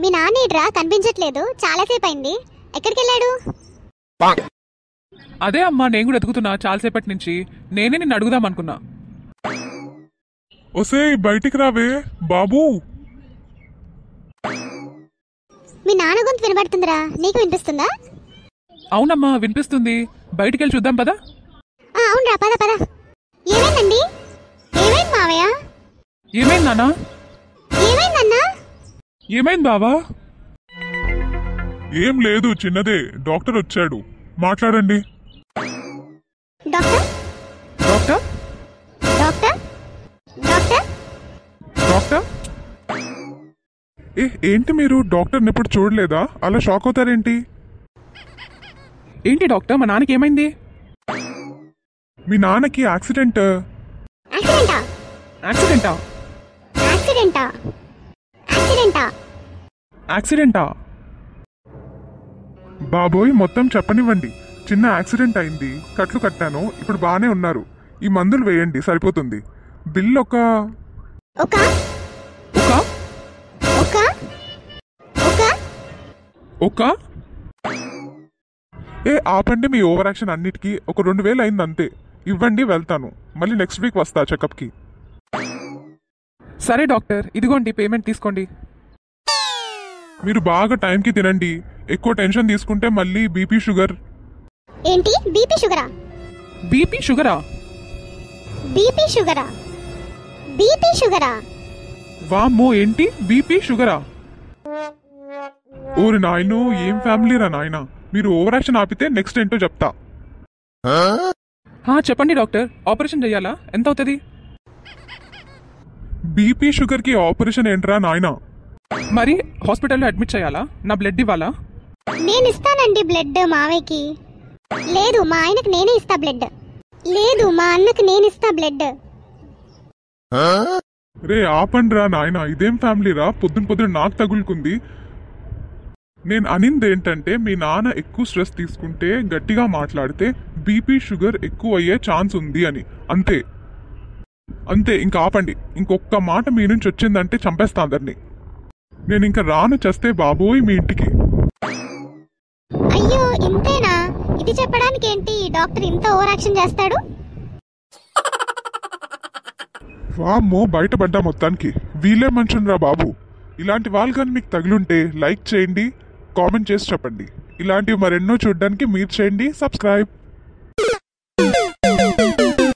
మీ నాన్నేడ్రా కనిపించట్లేదు, చాలాసేపు అయింది. ఎక్కడికి వెళ్ళాడు? అదే అమ్మా, నేను కూడా ఎదుగుతున్నా చాలాసేపటి నుంచి. నేనే నిన్ను అడుగుదాం అనుకున్నా. ఒసే బయటికి రావే బాబు. మీ నాన్న గొంతు వినబడుతుందిరా, నీకు వినిపిస్తుందా? అవునమ్మా వినిపిస్తుంది, బయటికెళ్ళి చూద్దాం పదా. అవునరా, పద పద. ఏమైందండి? ఏమైంది మావయ్య? ఏమైంది నాన్న? ఏమైందన్నా? ఏమైంది బావా? ఏం లేదు, చిన్నదే. డాక్టర్ వచ్చాడు, మాట్లాడండి. Doctor doctor doctor doctor doctor ఏంటి మీరు డాక్టర్ని ఎప్పుడు చూడలేదా? అలా షాక్ అవుతారేంటి? ఏంటి డాక్టర్, మా నాన్నకి ఏమైంది? మీ నాన్నకి యాక్సిడెంటా? యాక్సిడెంటా? యాక్సిడెంటా? యాక్సిడెంటా? యాక్సిడెంటా? బాబోయ్, మొత్తం చెప్పనివ్వండి. చిన్న యాక్సిడెంట్ అయింది, కట్లు కట్టాను, ఇప్పుడు బాగానే ఉన్నారు. ఈ మందులు వేయండి, సరిపోతుంది. బిల్ ఒక ఒక ఒక ఒక ఒక ఆపండి మీ ఓవర్ యాక్షన్ అన్నిటికీ. ఒక 2000 అయింది అంతే. ఇవ్వండి, వెళ్తాను. మళ్ళీ నెక్స్ట్ వీక్ వస్తా చెకప్కి. సరే డాక్టర్, ఇదిగోండి పేమెంట్ తీసుకోండి. మీరు బాగా టైంకి తినండి. ఎక్కువ టెన్షన్ తీసుకుంటే మళ్ళీ బీపీ షుగర్. ఏంటి బీపీ షుగరా? బీపీ షుగరా? బీపీ షుగరా? బీపీ షుగరా? వామ్మో, ఏంటి బీపీ షుగరా? ఓరి నాయనో, ఏం ఫ్యామిలీ రా నాయన. మీరు ఓవర్ యాక్షన్ ఆపితే నెక్స్ట్ ఏంటో చెప్తా. చెప్పండి డాక్టర్, ఆపరేషన్ చెయ్యాలా? ఎంత అవుతుంది? బీపీ షుగర్ కి ఆపరేషన్ ఏంట్రా నాయనా? మరి హాస్పిటల్లో అడ్మిట్ చేయాలా? నా బ్లడ్ ఇవ్వాలా? నేను ఇస్తానండి బ్లడ్ మావయ్యకి. లేదు, మా ఆయనకు నేనే ఇస్తా బ్లడ్. లేదు, మా అన్నకు నేను ఇస్తా బ్లడ్. రే ఆపండి రా నాయన, ఇదేం ఫ్యామిలీ రా? పొద్దున నాకు తగులుకుంది. నేను అనింది ఏంటంటే, మీ నాన్న ఎక్కువ స్ట్రెస్ తీసుకుంటే, గట్టిగా మాట్లాడితే బీపీ షుగర్ ఎక్కువ అయ్యే ఛాన్స్ ఉంది అని. అంతే అంతే, ఇంకా ఆపండి. ఇంకొక మాట మీ నుంచి వచ్చిందంటే చంపేస్తా అందరినీ. నేను ఇంకా రాను, చేస్తే బాబోయ్ మీ ఇంటికి. అయ్యో, ఇంతేనా? ఇది చెప్పడానికి ఏంటి డాక్టర్ ఇంత ఓవర్ యాక్షన్ చేస్తాడు? వామ్మో, బయటపడ్డా మొత్తానికి. వీళ్ళే మనుషులరా బాబు. ఇలాంటి వాళ్ళు కానీ మీకు తగిలుంటే లైక్ చేయండి, కామెంట్ చేసి చెప్పండి. ఇలాంటివి మరెన్నో చూడడానికి మీరు చేయండి సబ్స్క్రైబ్.